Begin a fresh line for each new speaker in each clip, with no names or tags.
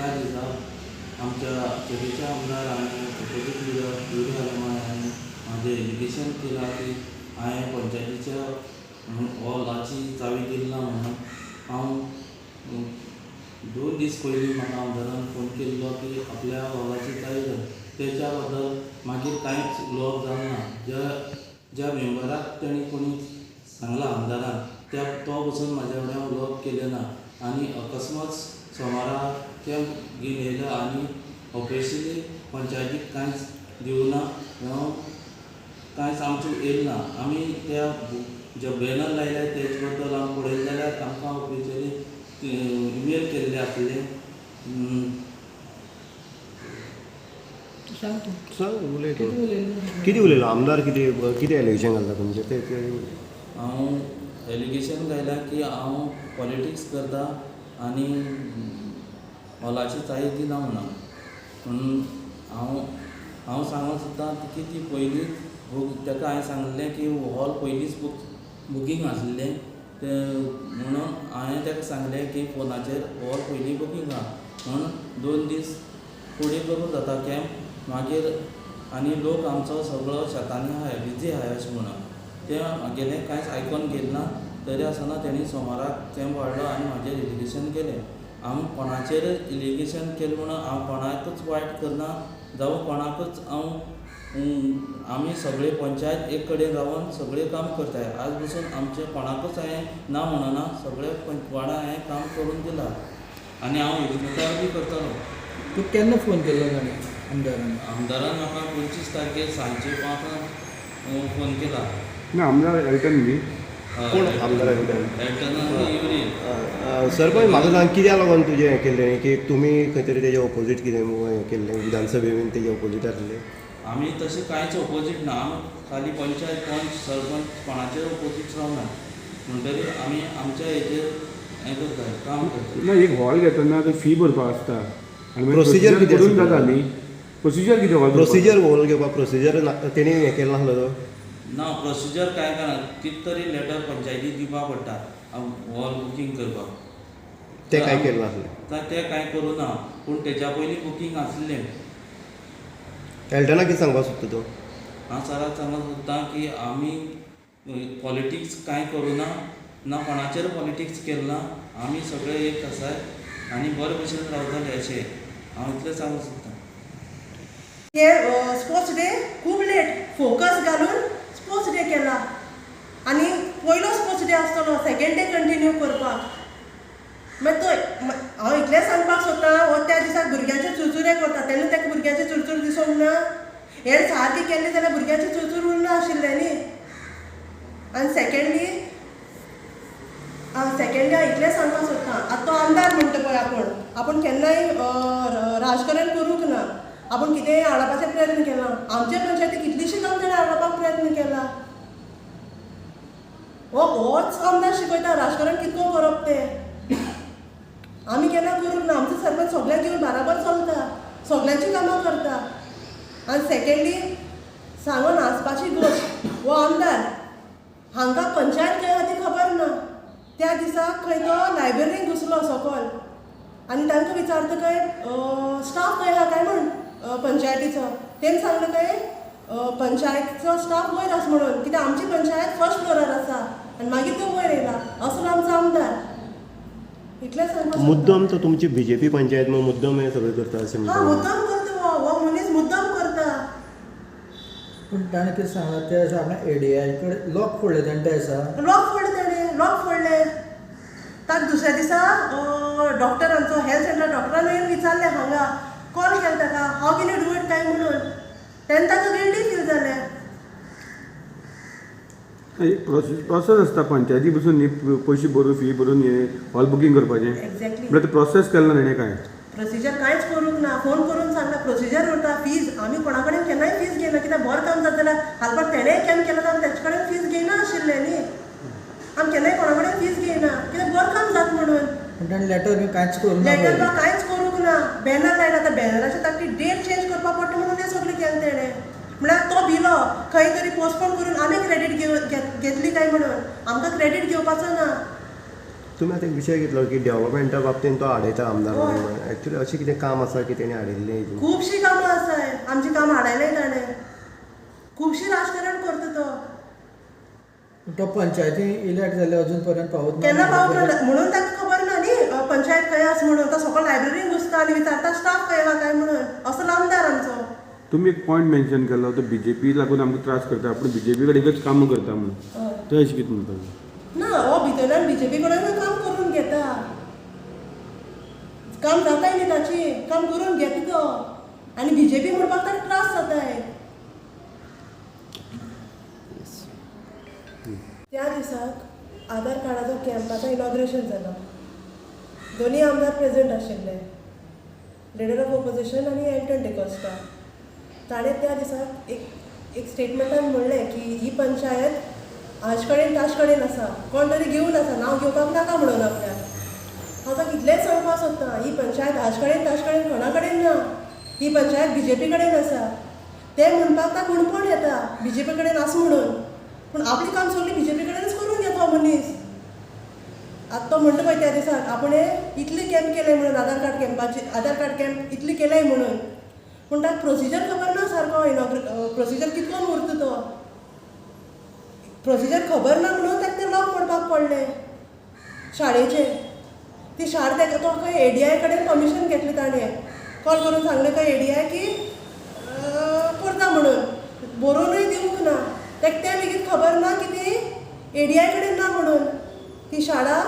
त्या दिसा आमच्या चेडीच्या आमदार आनी ऑपोजीट लिडर युरी हांणी म्हाजें एलिगेशन केलां की हांवें पंचायतीच्या हॉलाची चावी दिली ना म्हणून. हांव 2 दीस पयलीं म्हाका आमदारान फोन केल्लो की आपल्या हॉलाची चावी जाय. तेच्या बद्दल मागीर कांयच उलोवप जालें ना. ज्या मेंबराक तेणी कोणी सांगलां आमदारान तो वचून म्हाज्या वांगडा उलोवप केलें ना आनी अकस्मात सोमारा कॅम्प घेवन येयलो आनी ऑफिशियली पंचायतीक कांयच दिवना, कांयच आमचें येयलें ना. आमी त्या जे बॅनर लायल्या तेजे बद्दल हांव पळयलें जाल्यार आमकां ऑफिशियली इमेल केल्लें आसलें.
कितें उलयलो आमदार कितें एलिगेशन घालता तुमचें तें?
हांव एलिगेशन घायलां की हांव पॉलिटिक्स करता आनी हॉलाची चावी दिना म्हणून हांव सांगूंक सोदतां की ती पयलींच ताका हांवें सांगलें की हॉल पयलींच बुकींग आसलें म्हणून हांवें ताका सांगलें की फोनाचेर हॉल पयलीं बुकींग आहा म्हणून 2 दीस फुडें करूं जाता कॅम्प मागीर. आनी लोक आमचो सगळो शेतांनी आहाय बिजी आहाय अशें म्हणून तें म्हागेलें कांयच आयकोन घेतलें ना. तरी आसतना तेणी सोमाराक कॅम्प हाडलो आनी म्हाजेर एलिगेशन केलें. हांव कोणाचेर एलिगेशन केलें म्हणून हांव कोणाकूच वायट करना जावं कोणाकूच आमी सगळे पंचायत एक कडेन रावन सगळें काम करताय. आज पसून आमचें कोणाकूच हांवें ना म्हणना, सगळे वांगडा हांवें काम करून दिलां आनी हांव हितूंतल्यान बी करतलों.
तूं केन्ना फोन केल्लो ताणें
आमदारान म्हाका 25 तारखेर सांजचे 5 फोन केला.
ना आमदार एल्टन न्ही?
कोण आमदार
एल्टन आनी युरी.
सरपंच म्हाका सांग कित्याक लागून तुजें हें केल्लें की तुमी खंय तरी तेजे ऑपोजीट कितें हें केल्लें विधानसभेन तेजे ऑपोजीट आसलें?
आमी तशें कांयच ऑपोजीट ना. आमी खाली पंचायत पंच सरपंच कोणाचेर ऑपोजीट रावना. म्हणटकीर आमी आमच्या हेचेर हें करता काम करता.
ना एक हॉल घेतना तो फी भरपाक आसता आनी
प्रोसिजर कितें
करून जाता न्ही. प्रोसिजर कितें हॉल
प्रोसिजर हॉल घेवपाक प्रोसिजर तेणी हें केलो नासलो तो?
ना प्रोसिजर कांय करना. कितें तरी लेटर पंचायतीक दिवपाक पडटा हॉल बुकींग करपाक.
तें कांय केलें नासलें?
तें कांय करूं ना पूण तेच्या पयलीं बुकींग आसलें.
एल्टनाक कितें सांगपाक सोदता तूं?
हांव सराक सांगूंक सोदतां की आमी पॉलिटिक्स कांय करूं ना कोणाचेर पॉलिटिक्स केलें ना. आमी सगळे एक आसाय आनी बरे भशेन रावतले अशें हांव इतलें सांगूंक सोदतां.
हे स्पोर्ट्स डे खूब लेट फोकस घालून स्पोर्ट्स डे केला आनी पयलो स्पोर्ट्स डे आसतलो सेकेंड डे कंटिन्यू करपाक. मागीर तो हांव इतलें सांगपाक सोदतां हो त्या दिसाक भुरग्यांचे चुरचुरे करता तेन्ना ताका भुरग्यांचे चुरचूर दिसूंक ना. हें सारकें केल्लें जाल्यार भुरग्यांचे चुरचूर उरना आशिल्लें न्ही. आनी सेकेंडली हांव इतलें सांगपाक सोदतां आतां तो आमदार म्हणटा पळय आपूण केन्नाय राजकारण करूंक ना. आपूण कितेंय हाडपाचें प्रयत्न केला. आमच्या पंचायतीक कितलीशीं काम ताणें हाडपाक प्रयत्न केला. होच आमदार शिकयता राजकारण कितको करप तें. आमी केन्ना करूंक ना. आमचो सरपंच सगळ्यांक घेवन बराबर चलता, सगळ्यांची कामां करता. आनी सेकेंडली सांगून आसपाची गोश्ट हो आमदार हांकां पंचायत खंय आहा ती खबर ना. त्या दिसाक खंय तो लायब्ररीन घुसलो सकयल आनी तांकां विचारतकय स्टाफ खंय आहा काय म्हण पंचायतीचो. तेणें सांगलें काय पंचायतीचो स्टाफ वयर आसा म्हणून कित्याक आमची पंचायत फर्स्ट फ्लोरार आसा आनी मागीर तो वयर येयला असो आमचो आमदार. इतलें सांगपाक
मुद्दम तो तुमची बीजेपी पंचायत म्हणून मुद्दम हें सगळें करता अशें
हां मुद्दाम करता हो मनीस मुद्दाम करता.
पूण ताणें कितें सांगलां तें आसा आपल्या एडीआय कडेन लॉक फोडलें ताणें तें आसा
लॉक फोडले. ताका दुसऱ्या दिसा डॉक्टरांचो हेल्थ सेंटर डॉक्टरान येवन विचारलें हांगा कॉल केलो ताका how can you do it काय म्हणून. तेन्ना ताका गिल्टी फील जालें.
प्रोसेस आसता पंचायती बसून न्ही पयशे भरून फी भरून हें हॉल बुकींग करपाचें.
एक्झॅक्टली
म्हणल्यार प्रोसेस केलो ना तेणें कांय.
प्रोसिजर कांयच करूंक ना. फोन करून सांगला प्रोसिजर उरता फीज आमी कोणा कडेन केन्नाय फीज घेयना. कित्याक बरें काम जाता जाल्यार हालपाक तेणेंय कॅम्प केलो जाल्यार तेजे कडेन फीज घेयना आशिल्लें न्ही. आमी केन्नाय कोणा कडेन फीज घेयना कित्याक बरें काम जाता म्हणून.
पूण ताणें लेटर बी कांयच करूं ना.
लेटर बा कांयच करूंक ना. बॅनर लायला आतां बॅनराचेर ताका डेट चेंज करपाक पडटा म्हणून हें सगळें केलें तेणें. म्हळ्यार तो भिलो खंय तरी पोस्टपोन करून आमी क्रेडीट घेतली काय म्हणून. आमकां क्रेडीट घेवपाचो ना.
तुमी आतां एक विशय घेतलो की डेव्हलपमेंटा बाबतींत तो आडयता आमदार
हय.
म्हणून एक्चुअली अशें कितें काम आसा की तेणी हाडिल्लें
खुबशीं कामां आसाय आमची काम हाडायलें ताणें खुबशीं राजकारण करता तो
तो पंचायती इलेक्ट जाले अजून पर्यंत पावत ना.
केन्ना पावूंक ना म्हणून ताका खबर ना न्ही पंचायत खंय आसा म्हणून तो सकाळ लायब्ररीन घुसता आनी विचारता स्टाफ खंय आहा काय म्हणून असो आमदार आमचो.
तुम्ही एक पॉयंट मेन्शन केलो तो बीजेपी लागून आमकां त्रास करता पूण बीजेपी कडेनच कामां करता म्हणून
हय.
ते अशें कितें म्हणटा
ना हो भितरल्यान बीजेपी कडेन काम करून घेता काम जाताय न्ही ताची काम करून घेता तो आनी बीजेपी म्हणपाक ताका त्रास जाताय. त्या दिसाक आधार कार्डाचो कॅम्पाचो इनॉग्रेशन जालो दोनी आमदार प्रेझेंट आशिल्ले लिडर ऑफ ऑपोजिशन आनी एंटन डिकोस्टा. ताणें त्या दिसाक एक स्टेटमेंटान म्हणलें की ही पंचायत हाजे कडेन ताजे कडेन आसा कोण तरी घेवन आसा नांव घेवपाक नाका म्हणून आपल्याक. हांव ताका इतलेंच सांगपाक सोदतां ही पंचायत हाजे कडेन ताजे कडेन कोणा कडेन ना ही पंचायत बीजेपी कडेन आसा. ते म्हणपाक ताका उणपण येता बीजेपी कडेन आसा म्हणून पूण आपली काम सगळी बीजेपी कडेनच करून घेता हो मनीस. आतां तो म्हणटा पळय त्या दिसाक आपणें इतले कॅम्प केले म्हणून आधार कार्ड कॅम्प इतले केले म्हणून पूण ताका प्रोसिजर खबर ना सारको प्रोसिजर कितको उरता तो प्रोसिजर खबर ना म्हणून ताका तें लॉक पडपाक पडलें शाळेचें. ती शाळा ताका तो खंय ADI कडेन परमिशन घेतलें ताणें कॉल करून सांगलें खंय ADI की करता म्हणून बरोवनूय दिवंक ना ताका तें लेगीत खबर ना की ती ADI कडेन ना म्हणून. ती शाळा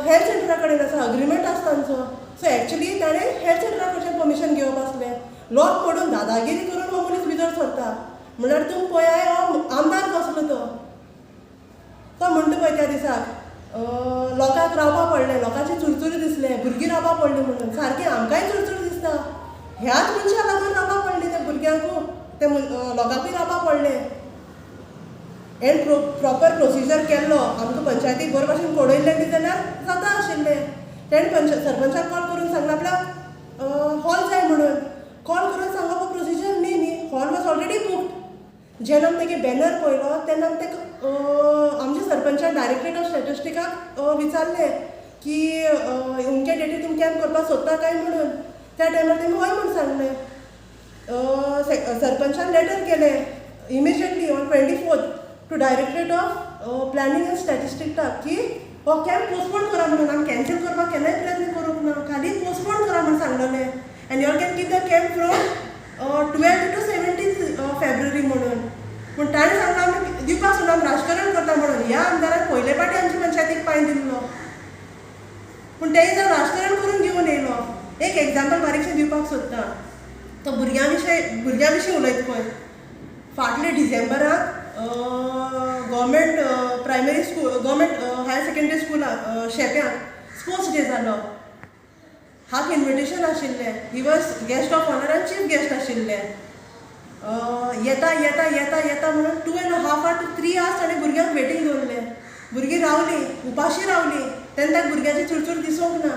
हेल्थ सेंटरा कडेन आसा अग्रिमेंट आसा तांचो. सो एक्चुली ताणें हेल्थ सेंटरा कडच्यान परमिशन घेवप आसलें. लॉक पडून दादागिरी करून हो मनीस भितर सरता म्हणल्यार तुमी पळय हो आमदार कसलो तो म्हणटा पळय त्या दिसाक लोकांक रावपा पडलें लोकांची चुरचुरी दिसलें भुरगीं रावपा पडलीं म्हणून सारकें आमकांय चुरचुरी दिसता. ह्याच मनशाक लागून रावपा पडलीं त्या भुरग्यांकू त्या लोकांकूय रावपा पडलें. एंड प्रॉपर प्रोसिजर केल्लो आमकां पंचायतीक बरे भाशेन कळयल्लें बी जाल्यार जाता आशिल्लें. तेणें सरपंचाक कॉल करून सांगलें आपल्याक हॉल जाय म्हणून कॉल करून सांगप हो प्रोसिजर न्ही हॉल वॉज ऑलरेडी बुक्ड. जेन्ना आमी तेगे बॅनर पळयलो तेन्ना आमी तेका आमच्या सरपंचान डायरेक्टरेट ऑफ स्टॅटिस्टिकाक विचारलें की अमके डेटीर तुमी कॅम्प करपाक सोदता काय म्हणून. त्या टायमार तेमी हय म्हूण सांगलें. सरपंचान लेटर केलें immediately on 24th to directorate of planning and स्टॅटिस्टिक्साक की हो कॅम्प पोस्टपोन करा म्हणून. आमी कॅन्सल करपाक केन्नाय प्रयत्न करूंक ना खाली पोस्टपोन करा म्हणून सांगलेलें. End you all can keep the camp from 12 to 17 February म्हणून. पूण ताणें सांगलें आमी दिवपाक सोदना आमी राजकारण करता म्हणून. ह्या आमदारान पयले पाटी आमच्या पंचायतीक पांय दिल्लो पूण तेय जावन राजकारण करून घेवन येयलो. एक एग्जाम्पल बारीकशें दिवपाक सोदता. तो भुरग्यां विशीं उलयता पळय फाटल्या डिसेंबराक government primary school government higher secondary स्कुलाक शेप्यां स्पोर्ट्स डे जालो. हाक इन्विटेशन आशिल्लें. He was guest of honour आनी चीफ गेस्ट आशिल्ले. येता येता येता येता म्हणून 2.5 to 3 hours ताणें भुरग्यांक वेटींग दवरलें. भुरगीं रावलीं उपाशी रावलीं तेन्ना ताका भुरग्यांची चुरचूर दिसूंक ना.